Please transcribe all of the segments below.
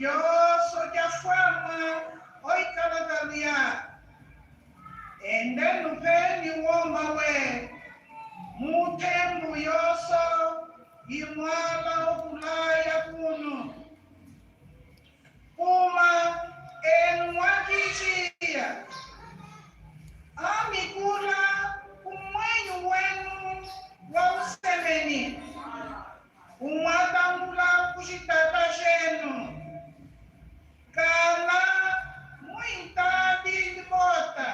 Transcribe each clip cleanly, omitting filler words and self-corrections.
Yoso ya fama oikalagalia. Ende nupeni woma we. Mutembu yoso imwala okulaya kuno. Uma enwakishia. Amikula umwenyu wenu wa usemeni. Umwatangula kushitata shenu. Kala muita bilbota.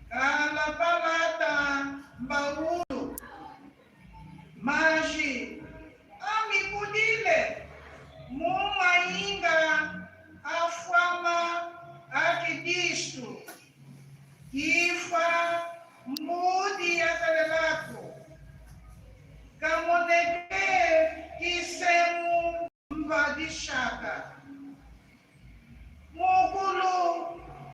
Kala palata mbaulu. Maji. Amikudile. Mumainga afama akidisto. Ifa mudi yakalelako. Kamoneke kisemu mvadishaka.